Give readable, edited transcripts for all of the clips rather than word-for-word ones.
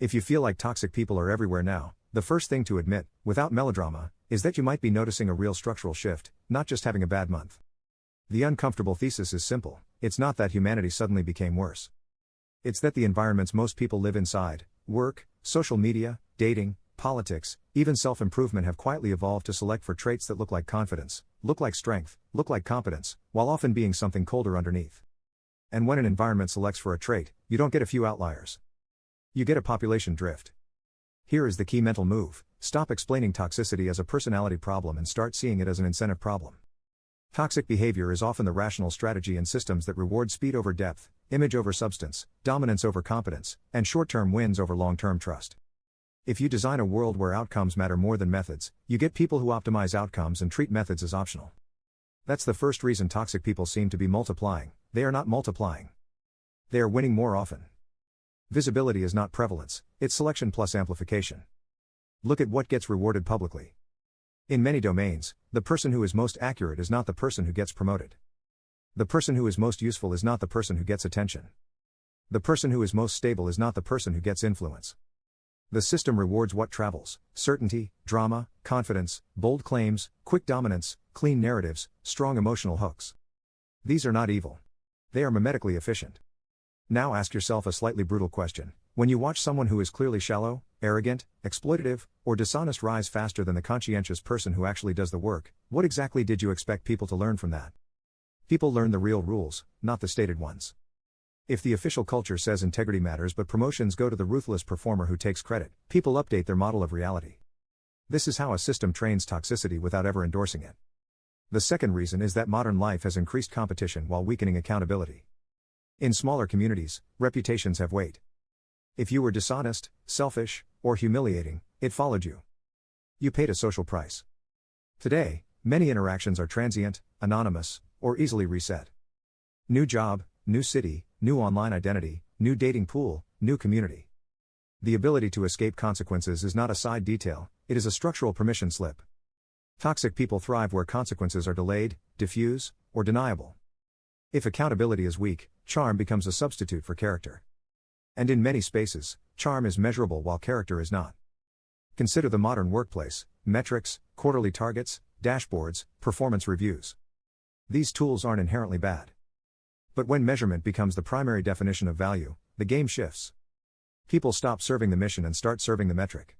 If you feel like toxic people are everywhere now, the first thing to admit, without melodrama, is that you might be noticing a real structural shift, not just having a bad month. The uncomfortable thesis is simple: it's not that humanity suddenly became worse. It's that the environments most people live inside, work, social media, dating, politics, even self-improvement, have quietly evolved to select for traits that look like confidence, look like strength, look like competence, while often being something colder underneath. And when an environment selects for a trait, you don't get a few outliers. You get a population drift. Here is the key mental move: stop explaining toxicity as a personality problem and start seeing it as an incentive problem. Toxic behavior is often the rational strategy in systems that reward speed over depth, image over substance, dominance over competence, and short-term wins over long-term trust. If you design a world where outcomes matter more than methods, you get people who optimize outcomes and treat methods as optional. That's the first reason toxic people seem to be multiplying. They are not multiplying. They are winning more often. Visibility is not prevalence, it's selection plus amplification. Look at what gets rewarded publicly. In many domains, the person who is most accurate is not the person who gets promoted. The person who is most useful is not the person who gets attention. The person who is most stable is not the person who gets influence. The system rewards what travels: certainty, drama, confidence, bold claims, quick dominance, clean narratives, strong emotional hooks. These are not evil. They are mimetically efficient. Now ask yourself a slightly brutal question: when you watch someone who is clearly shallow, arrogant, exploitative, or dishonest rise faster than the conscientious person who actually does the work, what exactly did you expect people to learn from that? People learn the real rules, not the stated ones. If the official culture says integrity matters but promotions go to the ruthless performer who takes credit, people update their model of reality. This is how a system trains toxicity without ever endorsing it. The second reason is that modern life has increased competition while weakening accountability. In smaller communities, reputations have weight. If you were dishonest, selfish, or humiliating, it followed you. You paid a social price. Today, many interactions are transient, anonymous, or easily reset. New job, new city, new online identity, new dating pool, new community. The ability to escape consequences is not a side detail, it is a structural permission slip. Toxic people thrive where consequences are delayed, diffuse, or deniable. If accountability is weak, charm becomes a substitute for character. And in many spaces, charm is measurable while character is not. Consider the modern workplace: metrics, quarterly targets, dashboards, performance reviews. These tools aren't inherently bad. But when measurement becomes the primary definition of value, the game shifts. People stop serving the mission and start serving the metric.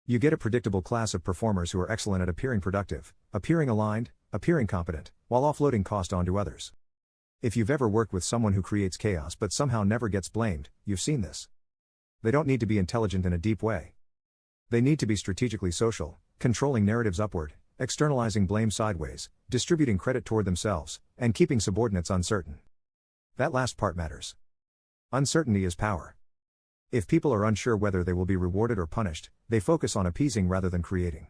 You get a predictable class of performers who are excellent at appearing productive, appearing aligned, appearing competent, while offloading cost onto others. If you've ever worked with someone who creates chaos but somehow never gets blamed, you've seen this. They don't need to be intelligent in a deep way. They need to be strategically social, controlling narratives upward, externalizing blame sideways, distributing credit toward themselves, and keeping subordinates uncertain. That last part matters. Uncertainty is power. If people are unsure whether they will be rewarded or punished, they focus on appeasing rather than creating.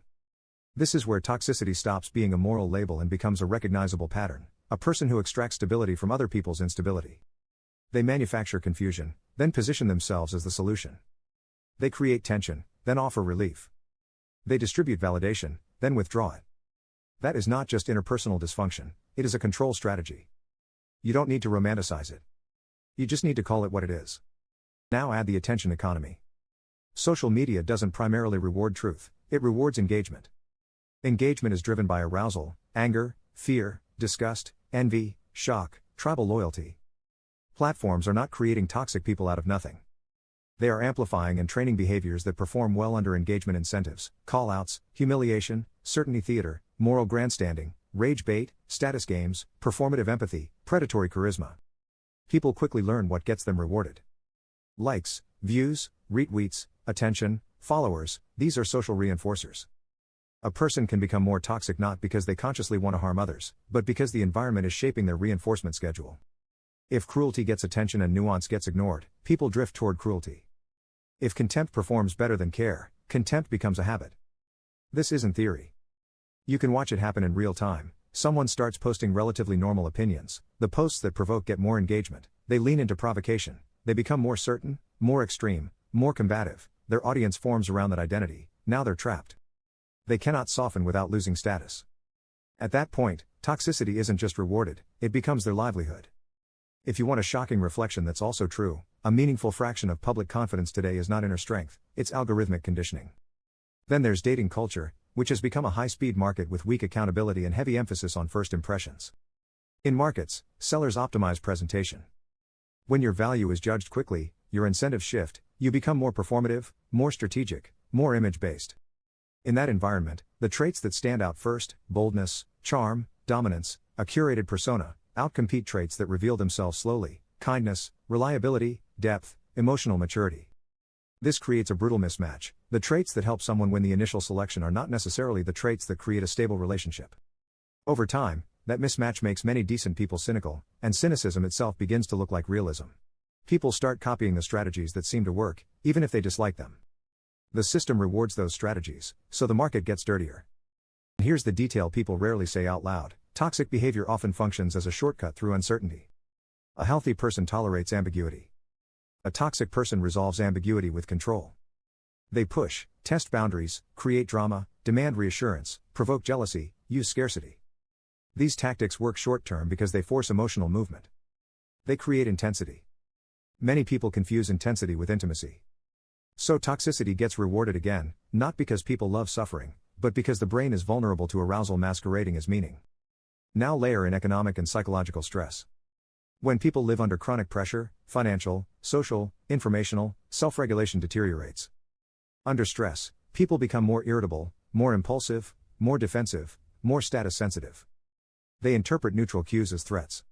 This is where toxicity stops being a moral label and becomes a recognizable pattern: a person who extracts stability from other people's instability. They manufacture confusion, then position themselves as the solution. They create tension, then offer relief. They distribute validation, then withdraw it. That is not just interpersonal dysfunction, it is a control strategy. You don't need to romanticize it. You just need to call it what it is. Now add the attention economy. Social media doesn't primarily reward truth, it rewards engagement. Engagement is driven by arousal, anger, fear, disgust, envy, shock, tribal loyalty. Platforms are not creating toxic people out of nothing. They are amplifying and training behaviors that perform well under engagement incentives: call-outs, humiliation, certainty theater, moral grandstanding, rage bait, status games, performative empathy, predatory charisma. People quickly learn what gets them rewarded. Likes, views, retweets, attention, followers, these are social reinforcers. A person can become more toxic not because they consciously want to harm others, but because the environment is shaping their reinforcement schedule. If cruelty gets attention and nuance gets ignored, people drift toward cruelty. If contempt performs better than care, contempt becomes a habit. This isn't theory. You can watch it happen in real time. Someone starts posting relatively normal opinions. The posts that provoke get more engagement. They lean into provocation. They become more certain, more extreme, more combative. Their audience forms around that identity. Now they're trapped. They cannot soften without losing status. At that point, toxicity isn't just rewarded, it becomes their livelihood. If you want a shocking reflection that's also true, a meaningful fraction of public confidence today is not inner strength, it's algorithmic conditioning. Then there's dating culture, which has become a high-speed market with weak accountability and heavy emphasis on first impressions. In markets, sellers optimize presentation. When your value is judged quickly, your incentives shift, you become more performative, more strategic, more image-based. In that environment, the traits that stand out first, boldness, charm, dominance, a curated persona, outcompete traits that reveal themselves slowly, kindness, reliability, depth, emotional maturity. This creates a brutal mismatch. The traits that help someone win the initial selection are not necessarily the traits that create a stable relationship. Over time, that mismatch makes many decent people cynical, and cynicism itself begins to look like realism. People start copying the strategies that seem to work, even if they dislike them. The system rewards those strategies, so the market gets dirtier. And here's the detail people rarely say out loud: toxic behavior often functions as a shortcut through uncertainty. A healthy person tolerates ambiguity. A toxic person resolves ambiguity with control. They push, test boundaries, create drama, demand reassurance, provoke jealousy, use scarcity. These tactics work short-term because they force emotional movement. They create intensity. Many people confuse intensity with intimacy. So toxicity gets rewarded again, not because people love suffering, but because the brain is vulnerable to arousal masquerading as meaning. Now layer in economic and psychological stress. When people live under chronic pressure, financial, social, informational, self-regulation deteriorates. Under stress, people become more irritable, more impulsive, more defensive, more status sensitive. They interpret neutral cues as threats.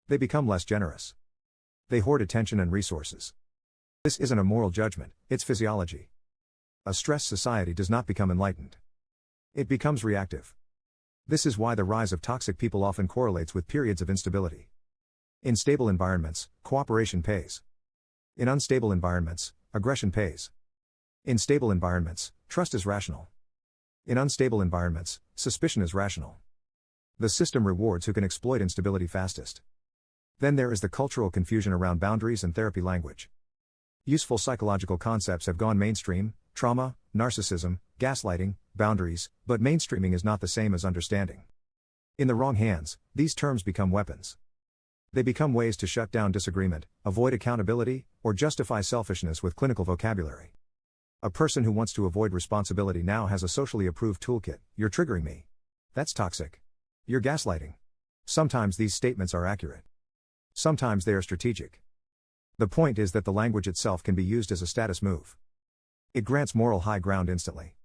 They become less generous. They hoard attention and resources. This isn't a moral judgment, it's physiology. A stressed society does not become enlightened. It becomes reactive. This is why the rise of toxic people often correlates with periods of instability. In stable environments, cooperation pays. In unstable environments, aggression pays. In stable environments, trust is rational. In unstable environments, suspicion is rational. The system rewards who can exploit instability fastest. Then there is the cultural confusion around boundaries and therapy language. Useful psychological concepts have gone mainstream: trauma, narcissism, gaslighting, boundaries, but mainstreaming is not the same as understanding. In the wrong hands, these terms become weapons. They become ways to shut down disagreement, avoid accountability, or justify selfishness with clinical vocabulary. A person who wants to avoid responsibility now has a socially approved toolkit: "You're triggering me. That's toxic. You're gaslighting." Sometimes these statements are accurate. Sometimes they are strategic. The point is that the language itself can be used as a status move. It grants moral high ground instantly.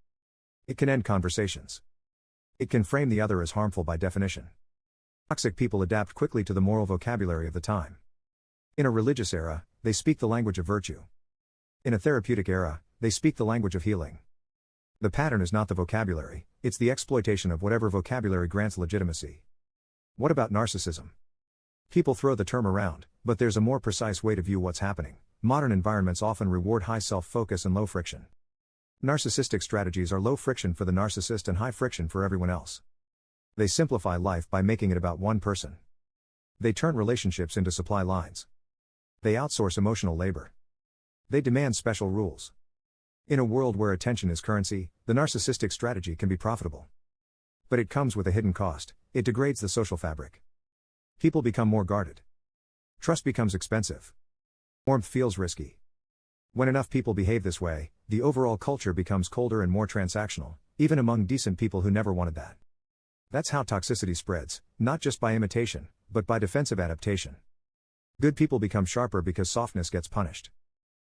It can end conversations. It can frame the other as harmful by definition. Toxic people adapt quickly to the moral vocabulary of the time. In a religious era, they speak the language of virtue. In a therapeutic era, they speak the language of healing. The pattern is not the vocabulary, it's the exploitation of whatever vocabulary grants legitimacy. What about narcissism? People throw the term around, but there's a more precise way to view what's happening. Modern environments often reward high self-focus and low friction. Narcissistic strategies are low friction for the narcissist and high friction for everyone else. They simplify life by making it about one person. They turn relationships into supply lines. They outsource emotional labor. They demand special rules. In a world where attention is currency, the narcissistic strategy can be profitable. But it comes with a hidden cost: it degrades the social fabric. People become more guarded. Trust becomes expensive. Warmth feels risky. When enough people behave this way, the overall culture becomes colder and more transactional, even among decent people who never wanted that. That's how toxicity spreads, not just by imitation, but by defensive adaptation. Good people become sharper because softness gets punished.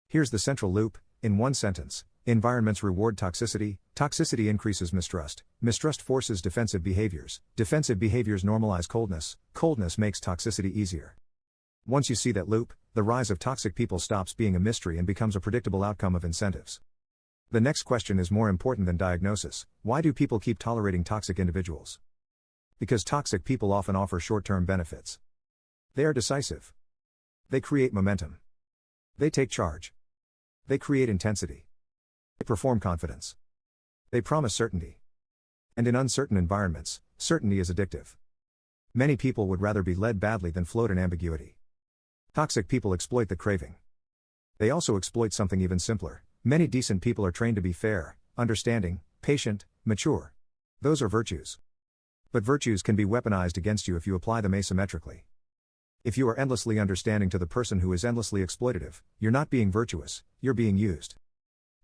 Here's the central loop, in one sentence: environments reward toxicity, toxicity increases mistrust, mistrust forces defensive behaviors normalize coldness, coldness makes toxicity easier. Once you see that loop, the rise of toxic people stops being a mystery and becomes a predictable outcome of incentives. The next question is more important than diagnosis: why do people keep tolerating toxic individuals? Because toxic people often offer short-term benefits. They are decisive. They create momentum. They take charge. They create intensity. They perform confidence. They promise certainty. And in uncertain environments, certainty is addictive. Many people would rather be led badly than float in ambiguity. Toxic people exploit the craving. They also exploit something even simpler. Many decent people are trained to be fair, understanding, patient, mature. Those are virtues. But virtues can be weaponized against you if you apply them asymmetrically. If you are endlessly understanding to the person who is endlessly exploitative, you're not being virtuous, you're being used.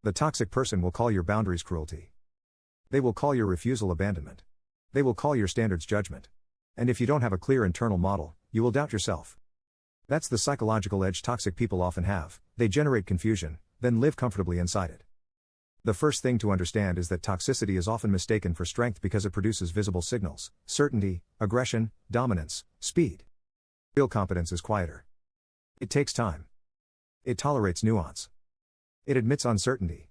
The toxic person will call your boundaries cruelty. They will call your refusal abandonment. They will call your standards judgment. And if you don't have a clear internal model, you will doubt yourself. That's the psychological edge toxic people often have. They generate confusion, then live comfortably inside it. The first thing to understand is that toxicity is often mistaken for strength because it produces visible signals: certainty, aggression, dominance, speed. Real competence is quieter. It takes time. It tolerates nuance. It admits uncertainty.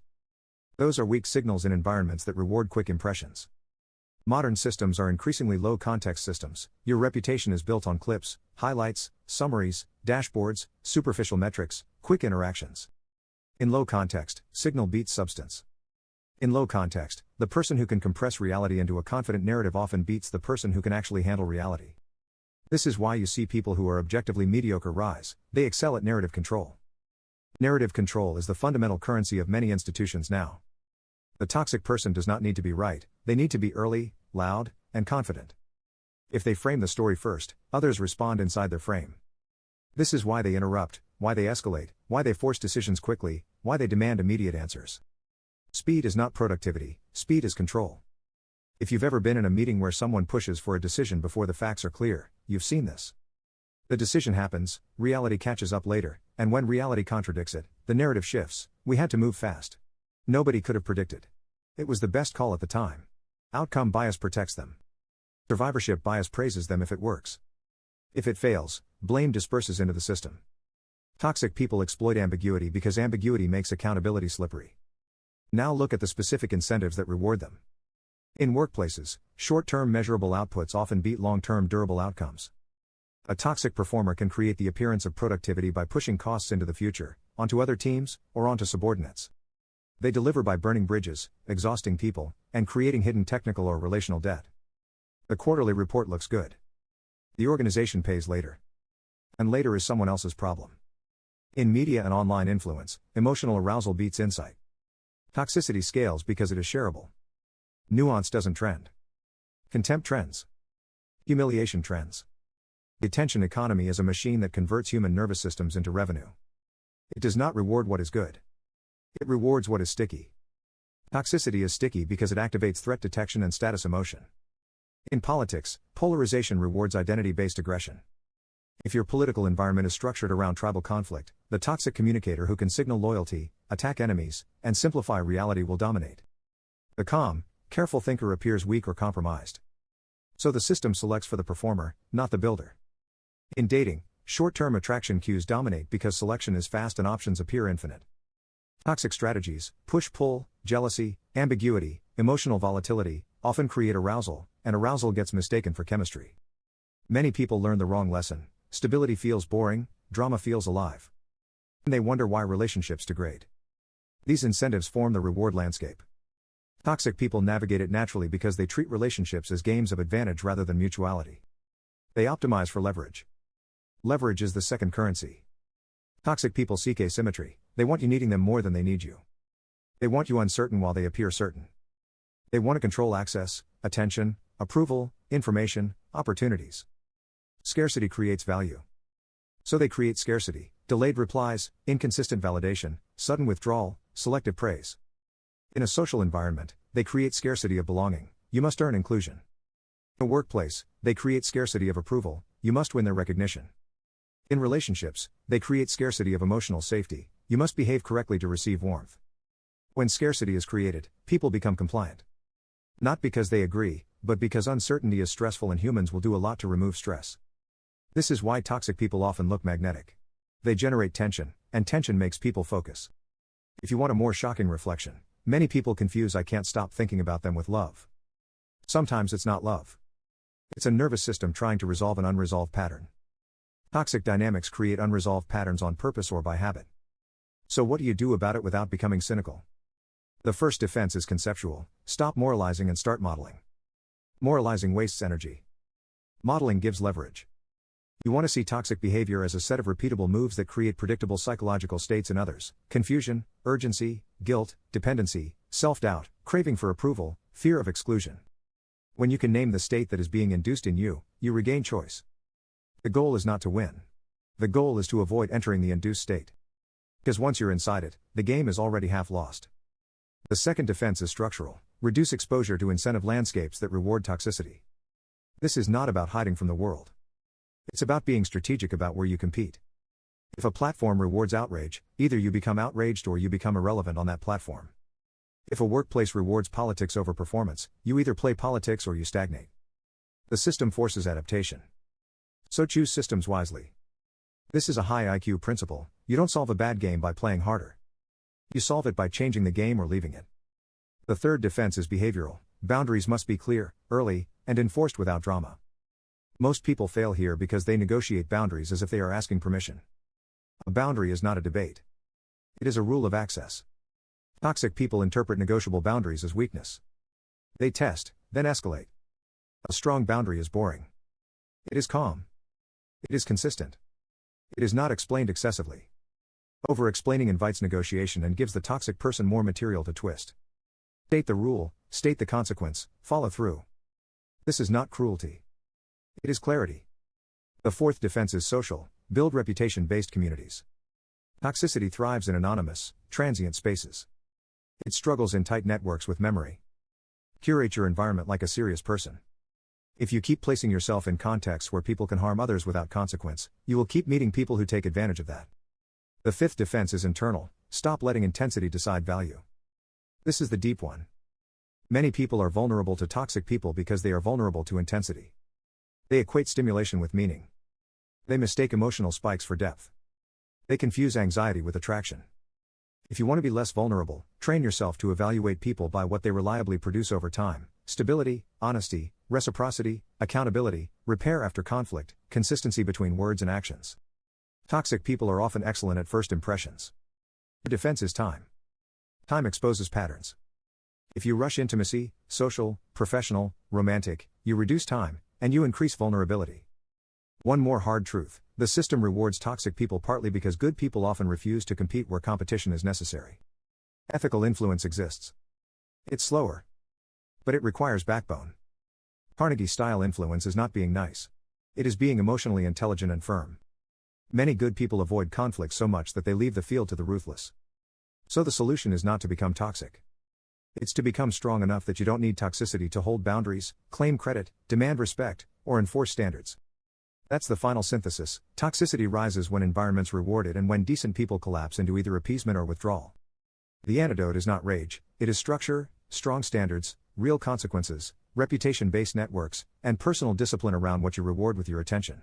Those are weak signals in environments that reward quick impressions. Modern systems are increasingly low-context systems. Your reputation is built on clips, highlights, summaries, dashboards, superficial metrics, quick interactions. In low context, signal beats substance. In low context, the person who can compress reality into a confident narrative often beats the person who can actually handle reality. This is why you see people who are objectively mediocre rise. They excel at narrative control. Narrative control is the fundamental currency of many institutions now. The toxic person does not need to be right, they need to be early, loud, and confident. If they frame the story first, others respond inside their frame. This is why they interrupt, why they escalate, why they force decisions quickly, why they demand immediate answers. Speed is not productivity, speed is control. If you've ever been in a meeting where someone pushes for a decision before the facts are clear, you've seen this. The decision happens, reality catches up later, and when reality contradicts it, the narrative shifts. We had to move fast. Nobody could have predicted. It was the best call at the time. Outcome bias protects them. Survivorship bias praises them if it works. If it fails, blame disperses into the system. Toxic people exploit ambiguity because ambiguity makes accountability slippery. Now look at the specific incentives that reward them. In workplaces, short-term measurable outputs often beat long-term durable outcomes. A toxic performer can create the appearance of productivity by pushing costs into the future, onto other teams, or onto subordinates. They deliver by burning bridges, exhausting people, and creating hidden technical or relational debt. The quarterly report looks good. The organization pays later. And later is someone else's problem. In media and online influence, emotional arousal beats insight. Toxicity scales because it is shareable. Nuance doesn't trend. Contempt trends. Humiliation trends. The attention economy is a machine that converts human nervous systems into revenue. It does not reward what is good. It rewards what is sticky. Toxicity is sticky because it activates threat detection and status emotion. In politics, polarization rewards identity-based aggression. If your political environment is structured around tribal conflict, the toxic communicator who can signal loyalty, attack enemies, and simplify reality will dominate. The calm, careful thinker appears weak or compromised. So the system selects for the performer, not the builder. In dating, short-term attraction cues dominate because selection is fast and options appear infinite. Toxic strategies, push-pull, jealousy, ambiguity, emotional volatility, often create arousal, and arousal gets mistaken for chemistry. Many people learn the wrong lesson. Stability feels boring, drama feels alive. And they wonder why relationships degrade. These incentives form the reward landscape. Toxic people navigate it naturally because they treat relationships as games of advantage rather than mutuality. They optimize for leverage. Leverage is the second currency. Toxic people seek asymmetry. They want you needing them more than they need you. They want you uncertain while they appear certain. They want to control access, attention, approval, information, opportunities. Scarcity creates value. So they create scarcity, delayed replies, inconsistent validation, sudden withdrawal, selective praise. In a social environment, they create scarcity of belonging. You must earn inclusion. In a workplace, they create scarcity of approval. You must win their recognition. In relationships, they create scarcity of emotional safety. You must behave correctly to receive warmth. When scarcity is created, people become compliant. Not because they agree, but because uncertainty is stressful and humans will do a lot to remove stress. This is why toxic people often look magnetic. They generate tension, and tension makes people focus. If you want a more shocking reflection, many people confuse "I can't stop thinking about them" with love. Sometimes it's not love. It's a nervous system trying to resolve an unresolved pattern. Toxic dynamics create unresolved patterns on purpose or by habit. So what do you do about it without becoming cynical? The first defense is conceptual. Stop moralizing and start modeling. Moralizing wastes energy. Modeling gives leverage. You want to see toxic behavior as a set of repeatable moves that create predictable psychological states in others: confusion, urgency, guilt, dependency, self-doubt, craving for approval, fear of exclusion. When you can name the state that is being induced in you, you regain choice. The goal is not to win. The goal is to avoid entering the induced state. Because once you're inside it, the game is already half lost. The second defense is structural. Reduce exposure to incentive landscapes that reward toxicity. This is not about hiding from the world. It's about being strategic about where you compete. If a platform rewards outrage, either you become outraged or you become irrelevant on that platform. If a workplace rewards politics over performance, you either play politics or you stagnate. The system forces adaptation. So choose systems wisely. This is a high IQ principle. You don't solve a bad game by playing harder. You solve it by changing the game or leaving it. The third defense is behavioral. Boundaries must be clear, early, and enforced without drama. Most people fail here because they negotiate boundaries as if they are asking permission. A boundary is not a debate. It is a rule of access. Toxic people interpret negotiable boundaries as weakness. They test, then escalate. A strong boundary is boring. It is calm. It is consistent. It is not explained excessively. Over-explaining invites negotiation and gives the toxic person more material to twist. State the rule, state the consequence, follow through. This is not cruelty. It is clarity. The fourth defense is social. Build reputation-based communities. Toxicity thrives in anonymous, transient spaces. It struggles in tight networks with memory. Curate your environment like a serious person. If you keep placing yourself in contexts where people can harm others without consequence, you will keep meeting people who take advantage of that. The fifth defense is internal. Stop letting intensity decide value. This is the deep one. Many people are vulnerable to toxic people because they are vulnerable to intensity. They equate stimulation with meaning. They mistake emotional spikes for depth. They confuse anxiety with attraction. If you want to be less vulnerable, train yourself to evaluate people by what they reliably produce over time: stability, honesty, reciprocity, accountability, repair after conflict, consistency between words and actions. Toxic people are often excellent at first impressions. The defense is time. Time exposes patterns. If you rush intimacy, social, professional, romantic, you reduce time, and you increase vulnerability. One more hard truth: the system rewards toxic people partly because good people often refuse to compete where competition is necessary. Ethical influence exists. It's slower. But it requires backbone. Carnegie-style influence is not being nice. It is being emotionally intelligent and firm. Many good people avoid conflict so much that they leave the field to the ruthless. So the solution is not to become toxic. It's to become strong enough that you don't need toxicity to hold boundaries, claim credit, demand respect, or enforce standards. That's the final synthesis. Toxicity rises when environments reward it and when decent people collapse into either appeasement or withdrawal. The antidote is not rage, it is structure, strong standards, real consequences, reputation-based networks, and personal discipline around what you reward with your attention.